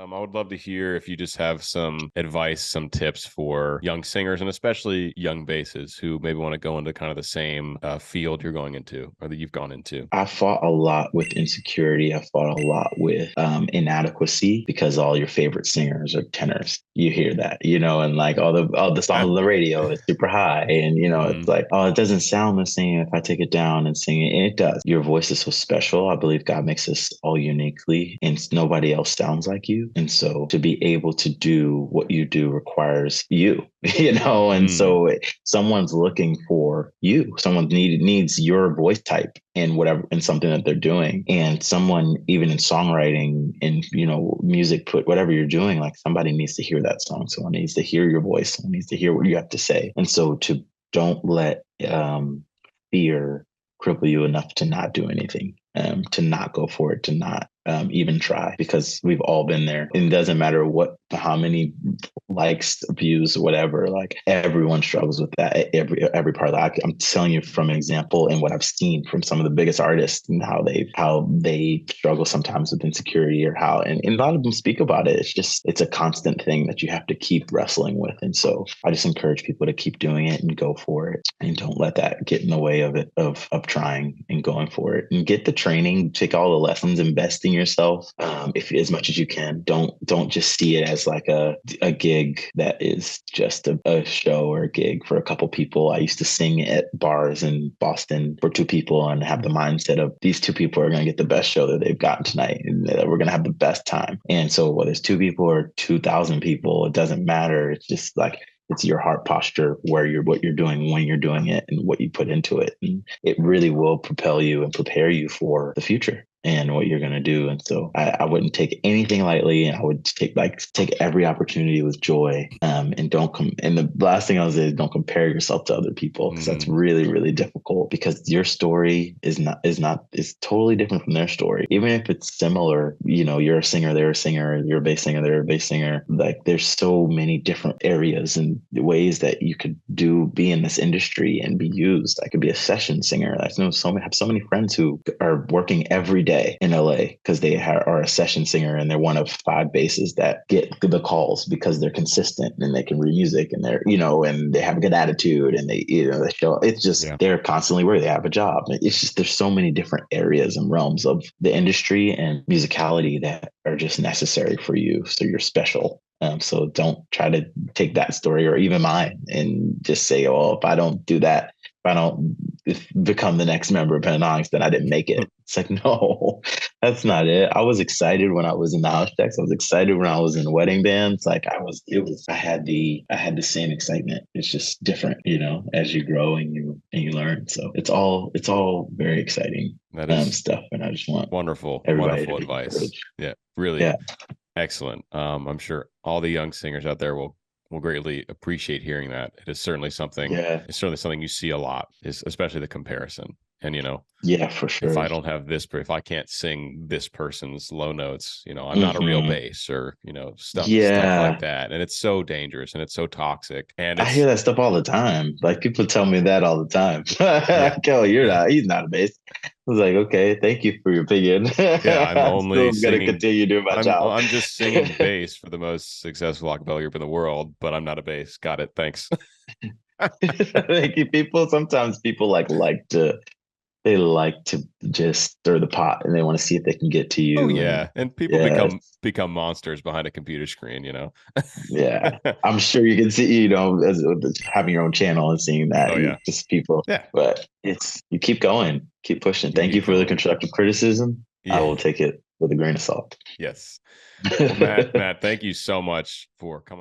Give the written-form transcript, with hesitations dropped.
I would love to hear if you just have some advice, some tips for young singers and especially young basses who maybe want to go into kind of the same field you're going into or that you've gone into. I fought a lot with insecurity. I fought a lot with inadequacy because all your favorite singers are tenors. You hear that, and like all the songs on the radio is super high, and it's Mhm. like, oh, it doesn't sound the same if I take it down and sing it. And it does. Your voice is so special. I believe God makes us all uniquely, and nobody else sounds like you. And so to be able to do what you do requires you, And Mm. so someone's looking for you. Someone needs your voice type in whatever in something that they're doing. And someone even in songwriting and music, put whatever you're doing, like somebody needs to hear that song. Someone needs to hear your voice. Someone needs to hear what you have to say. And so to don't let fear cripple you enough to not do anything, to not go for it, to not even try, because we've all been there. And it doesn't matter how many likes, views, whatever. Like everyone struggles with that. Every part of that. I'm telling you from an example and what I've seen from some of the biggest artists and how they struggle sometimes with insecurity or and a lot of them speak about it. It's a constant thing that you have to keep wrestling with. And so I just encourage people to keep doing it and go for it, and don't let that get in the way of it of trying and going for it, and get the training, take all the lessons, invest in yourself, if as much as you can. Don't just see it as like a gig that is just a show or a gig for a couple people. I used to sing at bars in Boston for two people and have the mindset of these two people are going to get the best show that they've gotten tonight, and that we're going to have the best time. And so whether it's two people or 2,000 people, it doesn't matter. It's just like, it's your heart posture, what you're doing, when you're doing it, and what you put into it. And it really will propel you and prepare you for the future and what you're going to do. And so I wouldn't take anything lightly, and I would take every opportunity with joy. And don't come. And the last thing I'll say is, don't compare yourself to other people, because that's Mhm. really, really difficult, because your story is totally different from their story. Even if it's similar, you're a singer, they're a singer, you're a bass singer, they're a bass singer. Like there's so many different areas and ways that you could be in this industry and be used. I could be a session singer. I know have so many friends who are working every day in LA because they are a session singer, and they're one of five basses that get the calls because they're consistent and they can read music, and and they have a good attitude, and they show. It's just Yeah. they're constantly where they have a job. It's just there's so many different areas and realms of the industry and musicality that are just necessary for you. So you're special. So don't try to take that story or even mine and just say, oh, if I don't do that, if I don't become the next member of Pentatonics, then I didn't make it. It's like, no, that's not it. I was excited when I was in the house checks. I was excited when I was in wedding bands. Like I had the same excitement. It's just different, as you grow and you learn. So it's all very exciting That is stuff. And I just want wonderful, everybody to wonderful be advice. encouraged. Yeah, really Yeah. excellent. I'm sure all the young singers out there will greatly appreciate hearing that. It is certainly something. Yeah. It's certainly something you see a lot, is especially the comparison. And Yeah, for if sure. I don't have this, if I can't sing this person's low notes, I'm not a real Hmm. bass, or stuff like Yeah. that. And it's so dangerous and it's so toxic. And I hear it's that stuff all the time. Like people tell me that all the time. yeah, Like, oh, he's not a bass. I was like, okay, thank you for your opinion. yeah. I'm I'm only still gonna singing. continue doing my job. I'm just singing bass for the most successful acapella group in the world, but I'm not a bass. Got it. Thanks. Thank you, people. Sometimes people like to just stir the pot, and they want to see if they can get to Oh you. And yeah, and people yeah, become monsters behind a computer screen. yeah. I'm sure you can see, as having your own channel and seeing Oh that, yeah, just people. yeah. But you keep going, keep pushing. You Thank you keep for the going. constructive criticism. I Yeah. will take it with a grain of salt. Yes. Well, Matt, thank you so much for coming.